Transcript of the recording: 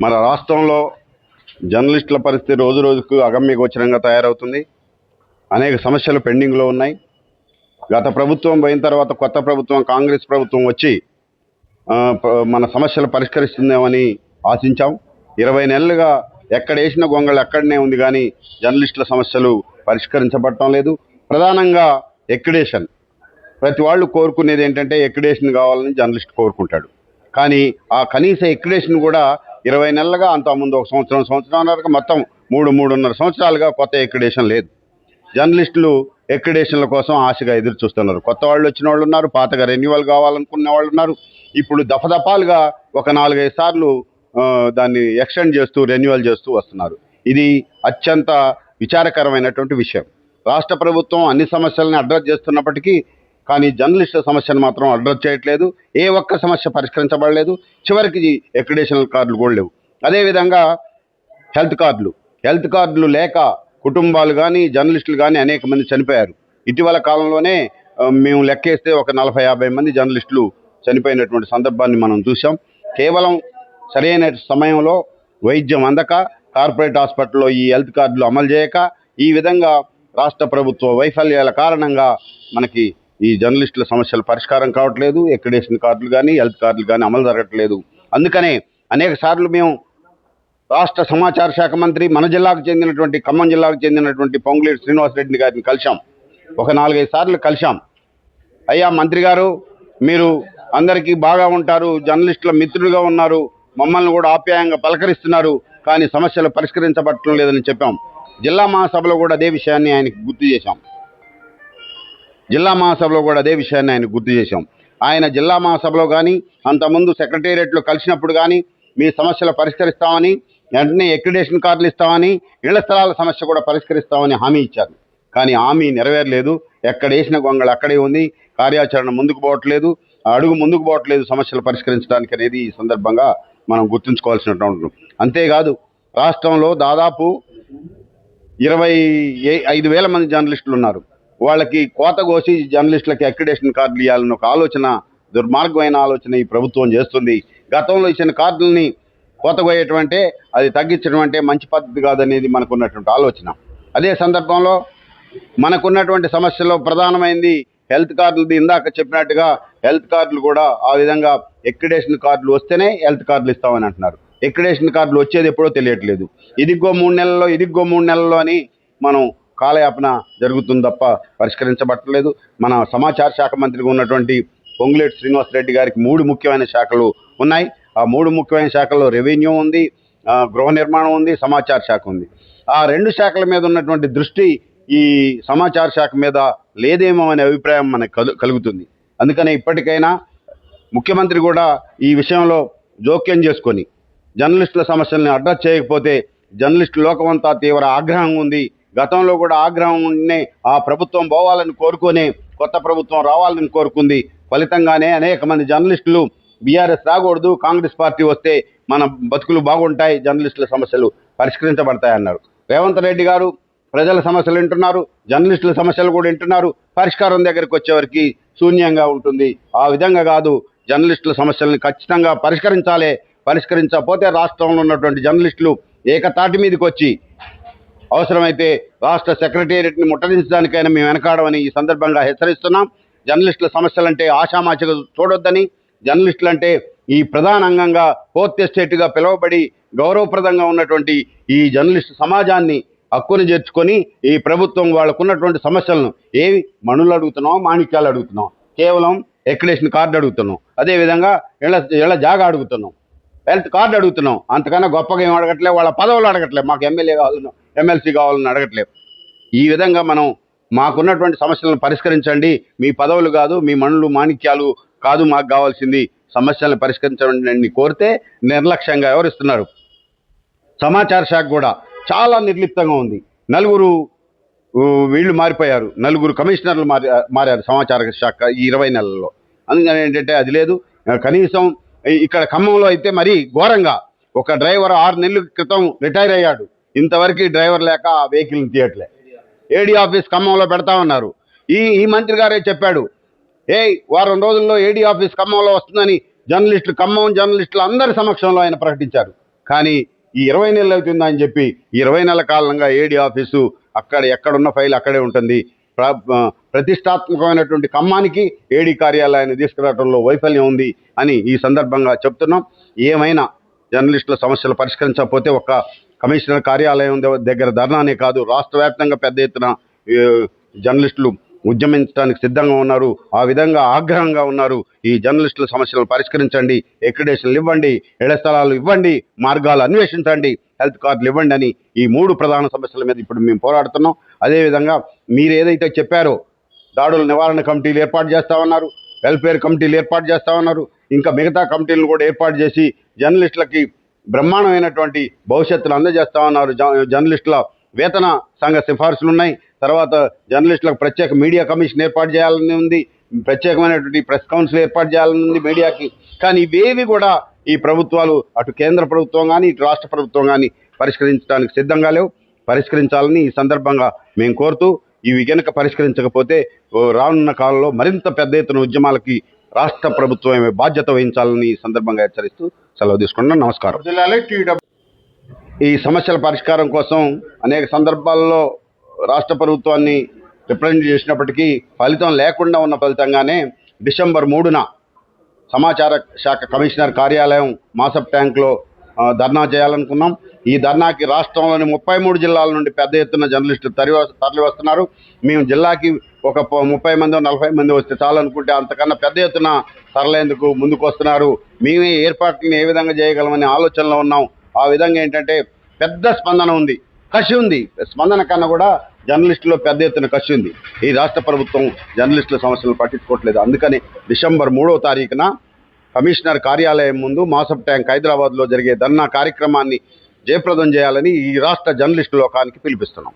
మన రాష్ట్రంలో జర్నలిస్టుల పరిస్థితి రోజు రోజుకు అగమ్యగోచరంగా తయారవుతుంది. అనేక సమస్యలు పెండింగ్లో ఉన్నాయి. గత ప్రభుత్వం పోయిన తర్వాత కొత్త ప్రభుత్వం కాంగ్రెస్ ప్రభుత్వం వచ్చి మన సమస్యలు పరిష్కరిస్తుందేమని ఆశించాం. 20 నెలలుగా ఎక్కడ వేసిన గొంగళి అక్కడనే ఉంది, కానీ జర్నలిస్టుల సమస్యలు పరిష్కరించబడటం లేదు. ప్రధానంగా ఎక్రిడేషన్. ప్రతి వాళ్ళు కోరుకునేది ఏంటంటే ఎక్రిడేషన్ కావాలని జర్నలిస్ట్ కోరుకుంటాడు. కానీ ఆ కనీస ఎక్రిడేషన్ కూడా 20 నెలలుగా, అంతకుముందు ఒక సంవత్సరంన్నరకు మొత్తం 3.5 సంవత్సరాలుగా కొత్త ఎక్రిడేషన్ లేదు. జర్నలిస్టులు ఎక్రిడేషన్ల కోసం ఆశగా ఎదురు చూస్తున్నారు. కొత్త వాళ్ళు వచ్చిన వాళ్ళు ఉన్నారు, పాతగా రెన్యువల్ కావాలనుకునే వాళ్ళు ఉన్నారు. ఇప్పుడు దఫదఫాలుగా ఒక 4-5 సార్లు దాన్ని ఎక్స్టెండ్ చేస్తూ రెన్యువల్ చేస్తూ వస్తున్నారు. ఇది అత్యంత విచారకరమైనటువంటి విషయం. రాష్ట్ర ప్రభుత్వం అన్ని సమస్యలను అడ్రస్ చేస్తున్నప్పటికీ కానీ జర్నలిస్టుల సమస్యను మాత్రం అడ్రస్ చేయట్లేదు. ఏ ఒక్క సమస్య పరిష్కరించబడలేదు. చివరికి ఎక్రిడేషనల్ కార్డులు కూడా లేవు. అదేవిధంగా హెల్త్ కార్డులు లేక కుటుంబాలు కానీ జర్నలిస్టులు కానీ అనేక మంది చనిపోయారు. ఇటీవల కాలంలోనే మేము లెక్కేస్తే ఒక 40-50 మంది జర్నలిస్టులు చనిపోయినటువంటి సందర్భాన్ని మనం చూసాం. కేవలం సరైన సమయంలో వైద్యం అందక, కార్పొరేట్ హాస్పిటల్లో ఈ హెల్త్ కార్డులు అమలు చేయక, ఈ విధంగా రాష్ట్ర ప్రభుత్వ వైఫల్యాల కారణంగా మనకి ఈ జర్నలిస్టుల సమస్యలు పరిష్కారం కావట్లేదు. ఎక్రిడేషన్ కార్డులు కానీ హెల్త్ కార్డులు కానీ అమలు జరగట్లేదు. అందుకనే అనేక సార్లు మేము రాష్ట్ర సమాచార శాఖ మంత్రి, మన జిల్లాకు చెందినటువంటి ఖమ్మం జిల్లాకు చెందినటువంటి పొంగులేటి శ్రీనివాసరెడ్డి గారిని కలిశాం. ఒక 4-5 సార్లు కలిశాం. అయ్యా మంత్రి గారు, మీరు అందరికీ బాగా ఉంటారు, జర్నలిస్టుల మిత్రులుగా ఉన్నారు, మమ్మల్ని కూడా ఆప్యాయంగా పలకరిస్తున్నారు, కానీ సమస్యలు పరిష్కరించబడటం లేదని చెప్పాం. జిల్లా మహాసభలో కూడా అదే విషయాన్ని ఆయనకు గుర్తు చేశాం. ఆయన జిల్లా మహాసభలో కానీ అంతకుముందు సెక్రటేరియట్లో కలిసినప్పుడు కానీ మీ సమస్యలు పరిష్కరిస్తామని, వెంటనే ఎక్రిడేషన్ కార్డులు ఇస్తామని, ఇళ్ల స్థలాల సమస్య కూడా పరిష్కరిస్తామని హామీ ఇచ్చారు. కానీ హామీ నెరవేరలేదు. ఎక్కడ వేసిన గొంగళి అక్కడే ఉంది. కార్యాచరణ ముందుకు పోవట్లేదు, అడుగు ముందుకు పోవట్లేదు సమస్యలు పరిష్కరించడానికి అనేది ఈ సందర్భంగా మనం గుర్తుంచుకోవాల్సినటువంటి. అంతేకాదు, రాష్ట్రంలో దాదాపు 25,000 మంది జర్నలిస్టులు ఉన్నారు. వాళ్ళకి కోత కోసి జర్నలిస్టులకి అక్రిడేషన్ కార్డులు ఇవ్వాలన్న ఒక ఆలోచన, దుర్మార్గమైన ఆలోచన ఈ ప్రభుత్వం చేస్తుంది. గతంలో ఇచ్చిన కార్డులని కోత కోయటం అది తగ్గించడం మంచి పద్ధతి కాదనేది మనకున్నటువంటి ఆలోచన. అదే సందర్భంలో మనకున్నటువంటి సమస్యలో ప్రధానమైంది హెల్త్ కార్డులది. ఇందాక చెప్పినట్టుగా హెల్త్ కార్డులు కూడా ఆ విధంగా ఎక్రిడేషన్ కార్డులు వస్తేనే హెల్త్ కార్డులు ఇస్తామని అంటున్నారు. ఎక్రిడేషన్ కార్డులు వచ్చేది ఎప్పుడో తెలియట్లేదు. ఇదిగో 3 నెలల్లో అని మనం కాలయాపన జరుగుతుంది తప్ప పరిష్కరించబట్టలేదు. మన సమాచార శాఖ మంత్రిగా ఉన్నటువంటి పొంగులేటి శ్రీనివాసరెడ్డి గారికి 3 ముఖ్యమైన శాఖలు ఉన్నాయి. ఆ 3 ముఖ్యమైన శాఖల్లో రెవెన్యూ ఉంది, గృహ నిర్మాణం ఉంది, సమాచార శాఖ ఉంది. ఆ 2 శాఖల మీద ఉన్నటువంటి దృష్టి ఈ సమాచార శాఖ మీద లేదేమో అనే అభిప్రాయం మనకు కలుగుతుంది. అందుకనే ఇప్పటికైనా ముఖ్యమంత్రి కూడా ఈ విషయంలో జోక్యం చేసుకొని జర్నలిస్టుల సమస్యల్ని అడ్రస్ చేయకపోతే జర్నలిస్టు లోకమంతా తీవ్ర ఆగ్రహం ఉంది. గతంలో కూడా ఆగ్రహం ఉండే ఆ ప్రభుత్వం పోవాలని కోరుకొని కొత్త ప్రభుత్వం రావాలని కోరుకుంది. ఫలితంగానే అనేక మంది జర్నలిస్టులు బీఆర్ఎస్ రాకూడదు, కాంగ్రెస్ పార్టీ వస్తే మన బతుకులు బాగుంటాయి, జర్నలిస్టుల సమస్యలు పరిష్కరించబడతాయన్నారు. రేవంత్ రెడ్డి గారు ప్రజల సమస్యలు వింటున్నారు, జర్నలిస్టుల సమస్యలు కూడా వింటున్నారు. పరిష్కారం దగ్గరికి వచ్చేవరకు శూన్యంగా ఉంటుంది. ఆ విధంగా కాదు, జర్నలిస్టుల సమస్యలను ఖచ్చితంగా పరిష్కరించాలి. పరిష్కరించకపోతే రాష్ట్రంలో ఉన్నటువంటి జర్నలిస్టులు ఏకతాటి మీదకి వచ్చి అవసరమైతే రాష్ట్ర సెక్రటేరియట్ని ముట్టడించడానికైనా మేము వెనకాడమని ఈ సందర్భంగా హెచ్చరిస్తున్నాం. జర్నలిస్టుల సమస్యలంటే ఆషామాషిగా చూడొద్దని, జర్నలిస్టులంటే ఈ ప్రధాన అంగంగా ఫోర్త్ ఎస్టేట్గా పిలువబడి గౌరవప్రదంగా ఉన్నటువంటి ఈ జర్నలిస్టు సమాజాన్ని హక్కును చేర్చుకొని ఈ ప్రభుత్వం వాళ్ళకున్నటువంటి సమస్యలను ఏవి మణులు అడుగుతున్నాం, మాణిక్యాలు అడుగుతున్నాం, కేవలం ఎక్రిడేషన్ కార్డు అడుగుతున్నాం, అదేవిధంగా ఇళ్ళ జాగా అడుగుతున్నాం, హెల్త్ కార్డు అడుగుతున్నాం. అంతకన్నా గొప్పగా ఏం అడగట్లేదు. వాళ్ళ పదవులు అడగట్లేదు, మాకు ఎమ్మెల్యే కావాలను ఎమ్మెల్సీ కావాలని అడగట్లేదు. ఈ విధంగా మనం మాకున్నటువంటి సమస్యలను పరిష్కరించండి, మీ పదవులు కాదు, మీ మణులు మాణిక్యాలు కాదు మాకు కావాల్సింది, సమస్యలను పరిష్కరించండి కోరితే నిర్లక్ష్యంగా వ్యవహరిస్తున్నారు. సమాచార శాఖ కూడా చాలా నిర్లిప్తంగా ఉంది. 4 వీళ్ళు మారిపోయారు, 4 కమిషనర్లు మారారు సమాచార శాఖ ఈ 20 నెలల్లో. అందుకని ఏంటంటే అది లేదు. కనీసం ఇక్కడ ఖమ్మంలో అయితే మరీ ఘోరంగా ఒక డ్రైవర్ 6 నెలల క్రితం రిటైర్ అయ్యాడు. ఇంతవరకు డ్రైవర్ లేక ఆ వెహికల్ని తీయట్లే. ఏడీ ఆఫీస్ ఖమ్మంలో పెడతామన్నారు. ఈ మంత్రి గారే చెప్పాడు, వారం రోజుల్లో ఏడీ ఆఫీస్ ఖమ్మంలో వస్తుందని ఖమ్మం జర్నలిస్టులు అందరి సమక్షంలో ఆయన ప్రకటించారు. కానీ ఈ 20 నెలలు అవుతుందని చెప్పి ఈ 20 నెలల కాలంగా ఏడీ ఆఫీసు అక్కడ ఎక్కడున్న ఫైల్ అక్కడే ఉంటుంది. ప్రతిష్టాత్మకమైనటువంటి ఖమ్మానికి ఏడీ కార్యాలయాన్ని తీసుకురావడంలో వైఫల్యం ఉంది అని ఈ సందర్భంగా చెప్తున్నాం. ఏమైనా జర్నలిస్టుల సమస్యలు పరిష్కరించకపోతే ఒక కమిషనర్ కార్యాలయం దగ్గర ధర్నానే కాదు, రాష్ట్ర వ్యాప్తంగా పెద్ద ఎత్తున జర్నలిస్టులు ఉద్యమించడానికి సిద్ధంగా ఉన్నారు. ఆ విధంగా ఆగ్రహంగా ఉన్నారు. ఈ జర్నలిస్టుల సమస్యలను పరిష్కరించండి, ఎక్రిడేషన్లు ఇవ్వండి, ఇళ్ల స్థలాలు ఇవ్వండి, మార్గాలు అన్వేషించండి, హెల్త్ కార్డులు ఇవ్వండి అని ఈ 3 ప్రధాన సమస్యల మీద ఇప్పుడు మేము పోరాడుతున్నాం. అదేవిధంగా మీరు ఏదైతే చెప్పారో దాడుల నివారణ కమిటీలు ఏర్పాటు చేస్తామన్నారు, వెల్ఫేర్ కమిటీలు ఏర్పాటు చేస్తామన్నారు, ఇంకా మిగతా కమిటీలను కూడా ఏర్పాటు చేసి జర్నలిస్టులకి బ్రహ్మాండమైనటువంటి భవిష్యత్తును అందజేస్తామన్నారు. జర్నలిస్టుల వేతన సంఘ సిఫార్సులు ఉన్నాయి. తర్వాత జర్నలిస్టులకు ప్రత్యేక మీడియా కమిషన్ ఏర్పాటు చేయాలని ఉంది, ప్రత్యేకమైనటువంటి ప్రెస్ కౌన్సిల్ ఏర్పాటు చేయాలని ఉంది మీడియాకి. కానీ ఇవేవి కూడా ఈ ప్రభుత్వాలు, అటు కేంద్ర ప్రభుత్వం కానీ ఇటు రాష్ట్ర ప్రభుత్వం కానీ పరిష్కరించడానికి సిద్ధంగా లేవు. పరిష్కరించాలని ఈ సందర్భంగా మేము కోరుతూ, ఇవి కనుక పరిష్కరించకపోతే రానున్న కాలంలో మరింత పెద్ద ఎత్తున ఉద్యమాలకి రాష్ట్ర ప్రభుత్వమే బాధ్యత వహించాలని ఈ సందర్భంగా హెచ్చరిస్తూ సెలవు తీసుకున్నాను. నమస్కారం. ఈ సమస్యల పరిష్కారం కోసం అనేక సందర్భాల్లో రాష్ట్ర ప్రభుత్వాన్ని రిప్రజెంట్ చేసినప్పటికీ ఫలితం లేకుండా ఉన్న ఫలితంగానే డిసెంబర్ 3న సమాచార శాఖ కమిషనర్ కార్యాలయం మాసప్ ట్యాంక్లో ధర్నా చేయాలనుకున్నాం. ఈ ధర్నాకి రాష్ట్రంలోని 33 జిల్లాల నుండి పెద్ద ఎత్తున జర్నలిస్టులు తరలి వస్తున్నారు. మేము జిల్లాకి ఒక 30 మందో 40 మంది వస్తే చాలనుకుంటే అంతకన్నా పెద్ద ఎత్తున తరలేందుకు ముందుకు వస్తున్నారు. మేమే ఏర్పాట్లను ఏ విధంగా చేయగలమనే ఆలోచనలో ఉన్నాం. ఆ విధంగా ఏంటంటే పెద్ద స్పందన ఉంది, కసి ఉంది. స్పందన కన్నా కూడా జర్నలిస్టులో పెద్ద ఎత్తున కసి ఉంది. ఈ రాష్ట్ర ప్రభుత్వం జర్నలిస్టుల సమస్యలు పట్టించుకోవట్లేదు. అందుకని డిసెంబర్ 3వ తారీఖున కమిషనర్ కార్యాలయం ముందు మాసప్ ట్యాంక్ హైదరాబాద్లో జరిగే ధర్నా కార్యక్రమాన్ని జయప్రదం చేయాలని ఈ రాష్ట్ర జర్నలిస్టు లోకానికి పిలిపిస్తున్నాం.